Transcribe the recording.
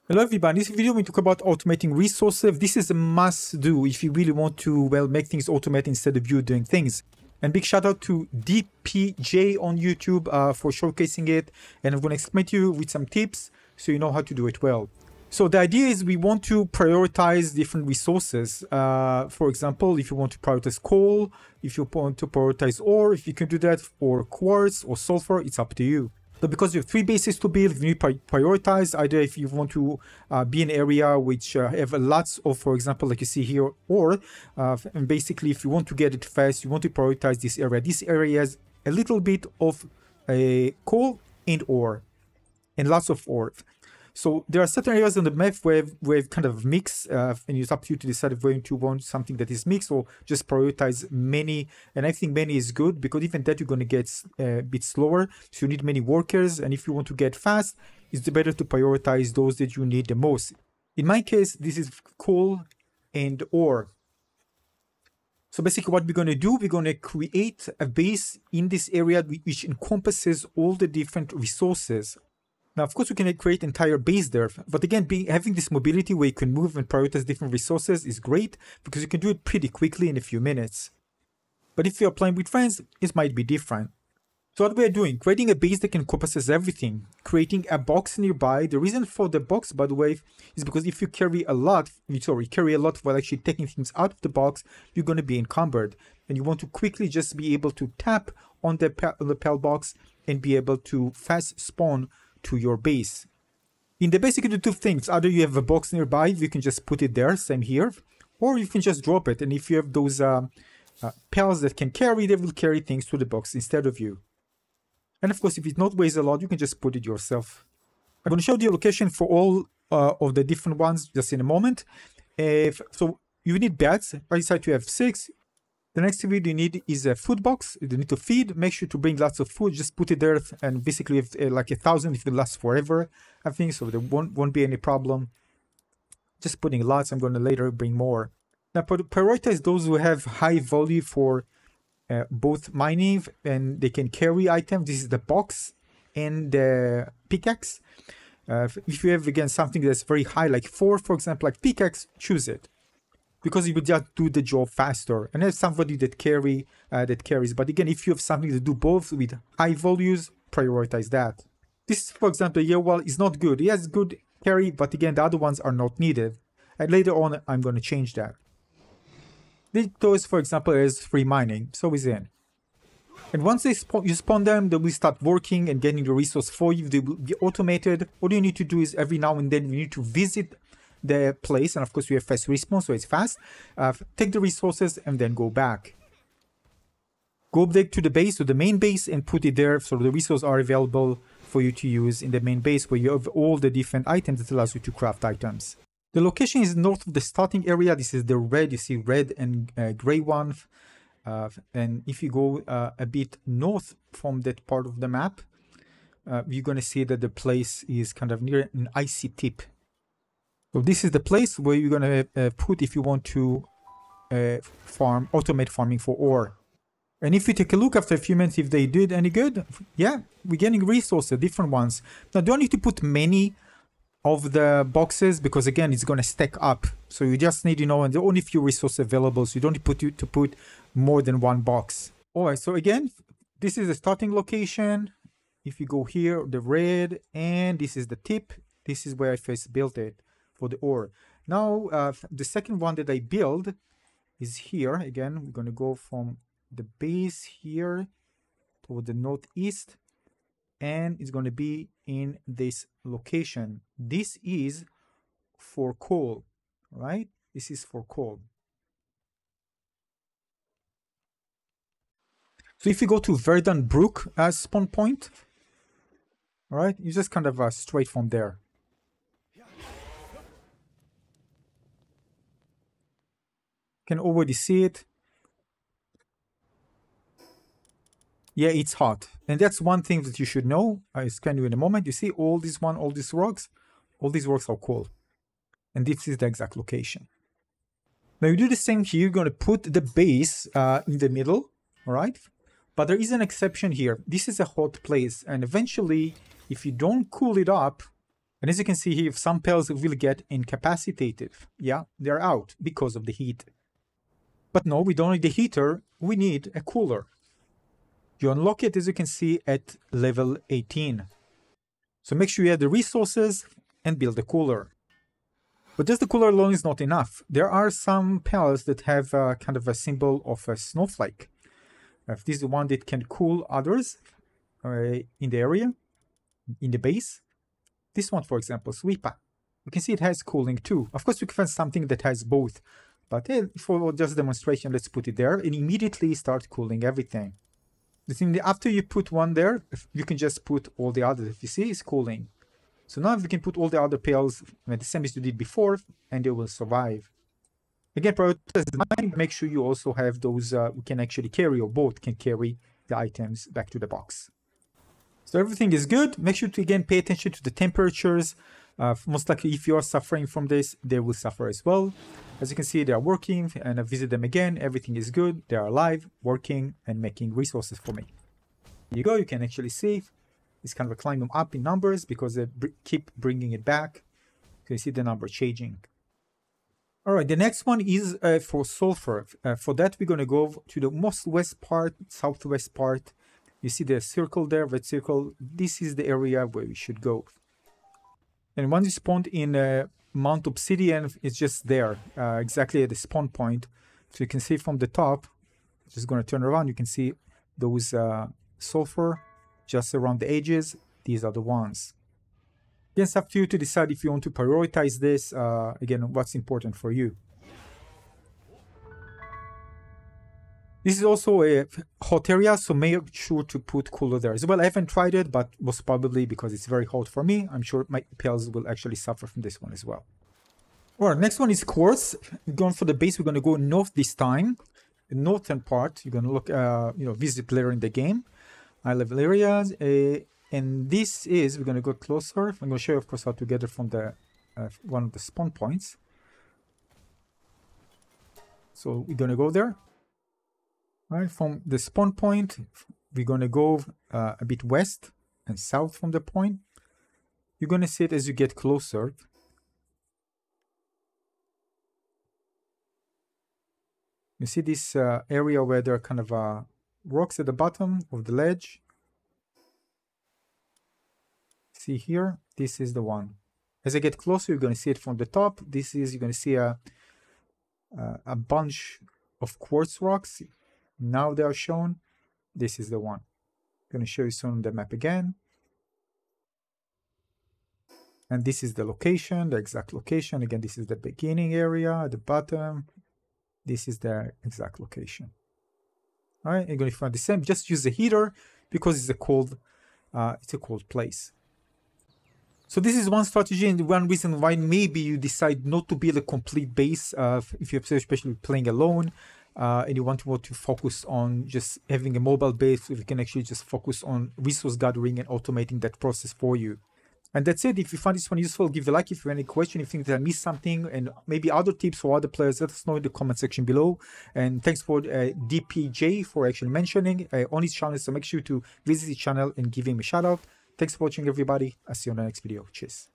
Hello everybody, in this video we talk about automating resources. This is a must do if you really want to, well, make things automate instead of you doing things. And big shout out to DPJ on YouTube for showcasing it. And I'm going to explain to you with some tips so you know how to do it well. So the idea is we want to prioritize different resources. For example, if you want to prioritize coal, if you want to prioritize ore, if you can do that for quartz or sulfur, it's up to you. But because you have 3 bases to build, you need to prioritize either if you want to be in an area which have lots of, for example, like you see here, ore. And basically, if you want to get it fast, you want to prioritize this area. This area has a little bit of coal and ore, and lots of ore. So there are certain areas on the map where we kind of mix, and it's up to you to decide if you want something that is mixed or just prioritize many. And I think many is good because even that you're going to get a bit slower. So you need many workers. And if you want to get fast, it's better to prioritize those that you need the most. In my case, this is coal and ore. So basically what we're going to do, we're going to create a base in this area which encompasses all the different resources. Now, of course, we can create entire base there, but again, having this mobility where you can move and prioritize different resources is great because you can do it pretty quickly in a few minutes. But if you're playing with friends, it might be different. So what we're doing, creating a base that encompasses everything, creating a box nearby. The reason for the box, by the way, is because if you carry a lot while actually taking things out of the box, you're going to be encumbered. And you want to quickly just be able to tap on the PAL box and be able to fast spawn to your base. In the base, you can do 2 things. Either you have a box nearby, you can just put it there, same here, or you can just drop it. And if you have those pals that can carry, they will carry things to the box instead of you. And of course, if it not weighs a lot, you can just put it yourself. I'm going to show the location for all of the different ones just in a moment. So you need beds. I decided to have 6. The next thing you need is a food box. You need to feed. Make sure to bring lots of food. Just put it there, and basically, if, like 1,000, it will last forever, I think. So there won't be any problem. Just putting lots. I'm going to later bring more. Now, prioritize those who have high value for both mining and they can carry items. This is the box and the pickaxe. If you have again something that's very high, like 4, for example, like pickaxe, choose it. Because you would just do the job faster, and have somebody that carries. But again, if you have something to do both with high values, prioritize that. This, for example, well, is not good. It has good carry, but again, the other ones are not needed. And later on, I'm going to change that. Those, for example, is free mining, so is in. And once you spawn them, they will start working and getting the resource for you. They will be automated. All you need to do is every now and then you need to visit the place, and of course we have fast respawn, so it's fast. Take the resources and then go back. Go back to the base, to the main base, and put it there so the resources are available for you to use in the main base where you have all the different items that allows you to craft items. The location is north of the starting area. This is the red, you see red and gray one. And if you go a bit north from that part of the map, you're going to see that the place is kind of near an icy tip. So this is the place where you're going to put if you want to automate farming for ore. And if you take a look after a few minutes if they did any good, yeah, we're getting resources, different ones. Now, don't need to put many of the boxes because again, it's going to stack up. So you just need, and there are only few resources available. So you don't need to put more than 1 box. All right, so again, this is the starting location. If you go here, the red, and this is the tip. This is where I first built it. For the ore. Now the second one that I build is here. Again, we're going to go from the base here toward the northeast, and it's going to be in this location. This is for coal, right? This is for coal. So if you go to Verdun Brook as spawn point, all right, you just kind of straight from there. Can already see it. Yeah, it's hot, and that's one thing that you should know. I'll explain you in a moment. You see all these rocks are coal, and this is the exact location. Now you do the same here. You're going to put the base in the middle, all right? But there is an exception here. This is a hot place, and eventually, if you don't cool it up, And as you can see here, some pals will get incapacitated. Yeah, they're out because of the heat. But no, we don't need the heater, we need a cooler. You unlock it, as you can see, at level 18. So make sure you have the resources and build a cooler. But just the cooler alone is not enough. There are some pals that have kind of a symbol of a snowflake. If this is the one that can cool others in the area, in the base. This one, for example, Sweepa. You can see it has cooling too. Of course, you can find something that has both. But for just demonstration, let's put it there and immediately start cooling everything. The thing that after you put one there, you can just put all the others. If you see, it's cooling. So now you can put all the other pals the same as you did before, and they will survive. Again, prioritize the mine. Make sure you also have those who can actually carry, or both can carry the items back to the box. So everything is good. Make sure to again pay attention to the temperatures. Most likely, if you are suffering from this, they will suffer as well. As you can see, they are working, and I visit them again. Everything is good. They are alive, working, and making resources for me. Here you go. You can actually see it's kind of a climb them up in numbers because they keep bringing it back. You can see the number changing. All right, the next one is for Sulfur. For that, we're going to go to the most west part, southwest part. You see the circle there, red circle. This is the area where we should go. And once you spawned in Mount Obsidian, it's just there, exactly at the spawn point. So you can see from the top, just going to turn around, you can see those sulfur just around the edges. These are the ones. Again, it's up to you to decide if you want to prioritize this, again, what's important for you. This is also a hot area, so make sure to put cooler there as well. I haven't tried it, but most probably because it's very hot for me, I'm sure my pals will actually suffer from this one as well. Alright, next one is Quartz. We're going for the base. We're going to go north this time. The northern part, you're going to look, visit later in the game. High level areas. And this is, we're going to go closer. I'm going to show you, of course, how to get it from the one of the spawn points. So we're going to go there. Right, from the spawn point, we're going to go a bit west and south from the point. You're going to see it as you get closer. You see this area where there are kind of rocks at the bottom of the ledge. See here, this is the one. As I get closer, you're going to see it from the top. This is, you're going to see a bunch of quartz rocks. Now they are shown. This is the one. I'm going to show you soon on the map again. And this is the location, the exact location. Again, this is the beginning area at the bottom. This is the exact location. All right, you're going to find the same. Just use the heater because it's a cold place. So this is one strategy and one reason why maybe you decide not to build a complete base, if you're especially playing alone. And you want to focus on just having a mobile base, so you can actually just focus on resource gathering and automating that process for you. And that's it. If you find this one useful, give a like. If you have any question, if you think that I missed something, and maybe other tips for other players, let us know in the comment section below. And thanks for DPJ for actually mentioning on his channel. So make sure to visit his channel and give him a shout out. Thanks for watching, everybody. I'll see you on the next video. Cheers.